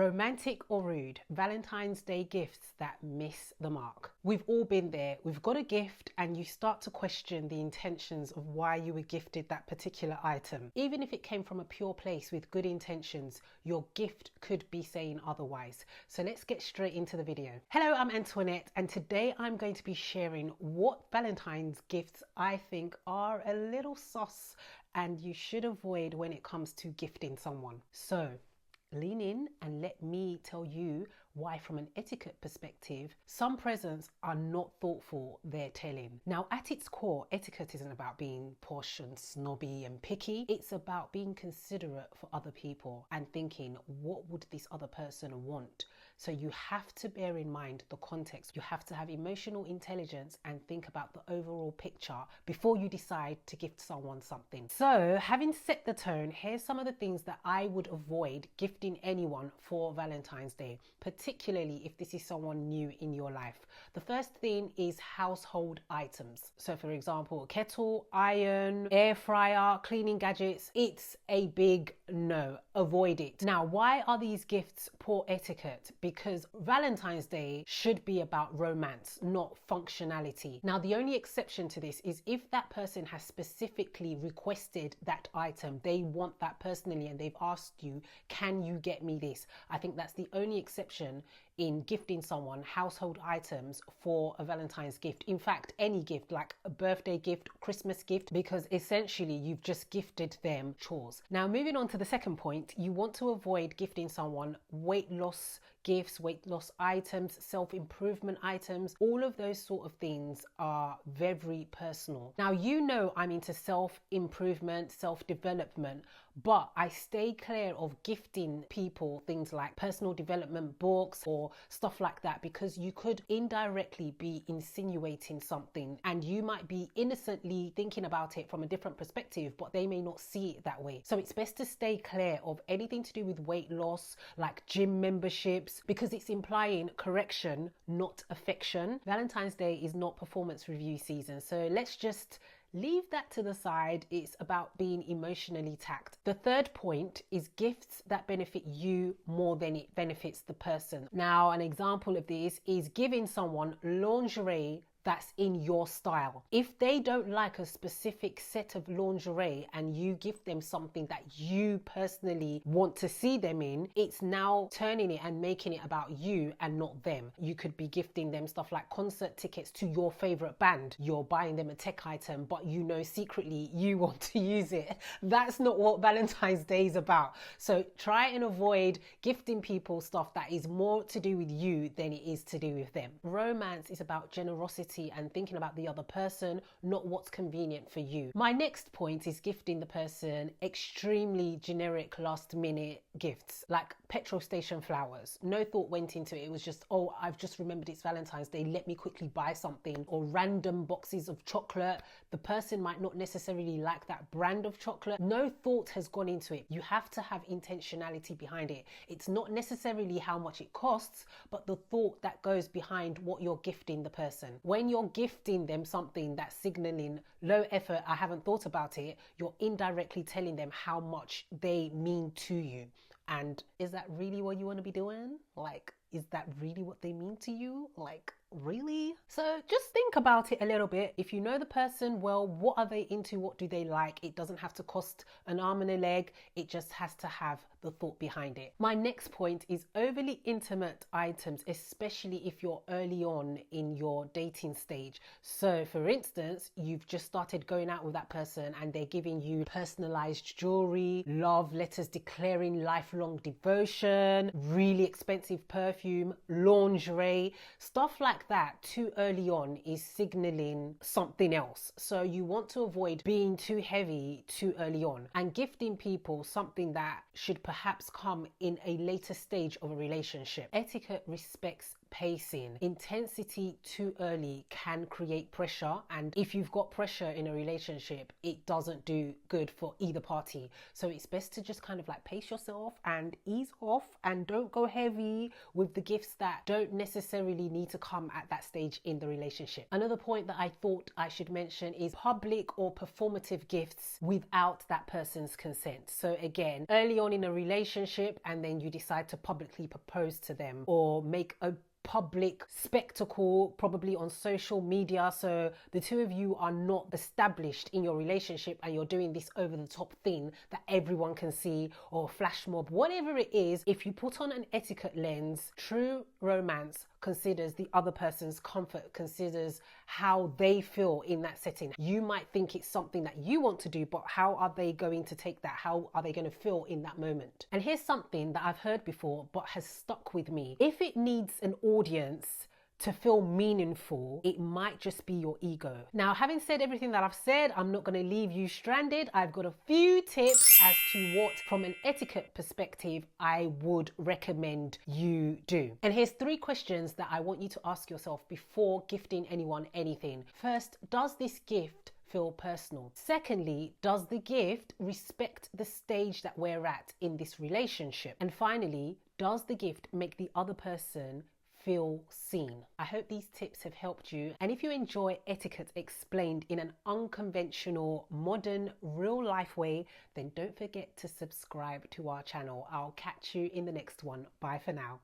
Romantic or rude, Valentine's Day gifts that miss the mark. We've all been there. We've got a gift and you start to question the intentions of why you were gifted that particular item. Even if it came from a pure place with good intentions, your gift could be saying otherwise. So let's get straight into the video. Hello, I'm Antoinette, and today I'm going to be sharing what Valentine's gifts I think are a little sus and you should avoid when it comes to gifting someone. So lean in and let me tell you why, from an etiquette perspective, some presents are not thoughtful, they're telling. Now, at its core, etiquette isn't about being posh and snobby and picky. It's about being considerate for other people and thinking, what would this other person want? So you have to bear in mind the context. You have to have emotional intelligence and think about the overall picture before you decide to gift someone something. So having set the tone, here's some of the things that I would avoid gifting anyone for Valentine's Day, particularly if this is someone new in your life. The first thing is household items. So for example, kettle, iron, air fryer, cleaning gadgets. It's a big no. Avoid it. Now, why are these gifts poor etiquette? Because Valentine's Day should be about romance, not functionality. Now, the only exception to this is if that person has specifically requested that item, they want that personally and they've asked you, can you get me this? I think that's the only exception in gifting someone household items for a Valentine's gift. In fact, any gift, like a birthday gift, Christmas gift, because essentially you've just gifted them chores. Now, moving on to the second point, you want to avoid gifting someone weight loss gifts, weight loss items, self-improvement items. All of those sort of things are very personal. Now, you know I'm into self-improvement, self-development, but I stay clear of gifting people things like personal development books or stuff like that, because you could indirectly be insinuating something and you might be innocently thinking about it from a different perspective, but they may not see it that way. So it's best to stay clear of anything to do with weight loss, like gym memberships, because it's implying correction, not affection. Valentine's Day is not performance review season, so let's just leave that to the side. It's about being emotionally tact. The third point is gifts that benefit you more than it benefits the person. Now, an example of this is giving someone lingerie that's in your style. If they don't like a specific set of lingerie and you give them something that you personally want to see them in, it's now turning it and making it about you and not them. You could be gifting them stuff like concert tickets to your favorite band. You're buying them a tech item, but you know secretly you want to use it. That's not what Valentine's Day is about. So try and avoid gifting people stuff that is more to do with you than it is to do with them. Romance is about generosity and thinking about the other person, not what's convenient for you. My next point is gifting the person extremely generic last minute gifts like petrol station flowers. No thought went into it. It was just, oh, I've just remembered it's Valentine's Day, let me quickly buy something. Or random boxes of chocolate. The person might not necessarily like that brand of chocolate. No thought has gone into it. You have to have intentionality behind it. It's not necessarily how much it costs, but the thought that goes behind what you're gifting the person. When you're gifting them something that's signaling low effort, I haven't thought about it, you're indirectly telling them how much they mean to you. And is that really what you want to be doing? Like, is that really what they mean to you? Like, really? So just think about it a little bit. If you know the person well, what are they into? What do they like? It doesn't have to cost an arm and a leg. It just has to have the thought behind it. My next point is overly intimate items, especially if you're early on in your dating stage. So for instance, you've just started going out with that person and they're giving you personalized jewelry, love letters declaring lifelong devotion, really expensive perfume, lingerie, stuff like that too early on is signaling something else. So you want to avoid being too heavy too early on and gifting people something that should perhaps come in a later stage of a relationship. Etiquette respects pacing. Intensity too early can create pressure, and if you've got pressure in a relationship, it doesn't do good for either party. So it's best to just kind of like pace yourself and ease off, and don't go heavy with the gifts that don't necessarily need to come at that stage in the relationship. Another point that I thought I should mention is public or performative gifts without that person's consent. So again, early on in a relationship and then you decide to publicly propose to them or make a public spectacle, probably on social media, so the two of you are not established in your relationship and you're doing this over the top thing that everyone can see, or flash mob, whatever it is. If you put on an etiquette lens, true romance considers the other person's comfort, considers how they feel in that setting. You might think it's something that you want to do, but how are they going to take that? How are they going to feel in that moment? And here's something that I've heard before but has stuck with me. If it needs an audience to feel meaningful, it might just be your ego. Now, having said everything that I've said, I'm not going to leave you stranded. I've got a few tips as to what, from an etiquette perspective, I would recommend you do. And here's 3 questions that I want you to ask yourself before gifting anyone anything. First, does this gift feel personal? Secondly, does the gift respect the stage that we're at in this relationship? And finally, does the gift make the other person feel seen? I hope these tips have helped you. And if you enjoy etiquette explained in an unconventional, modern, real life way, then don't forget to subscribe to our channel. I'll catch you in the next one. Bye for now.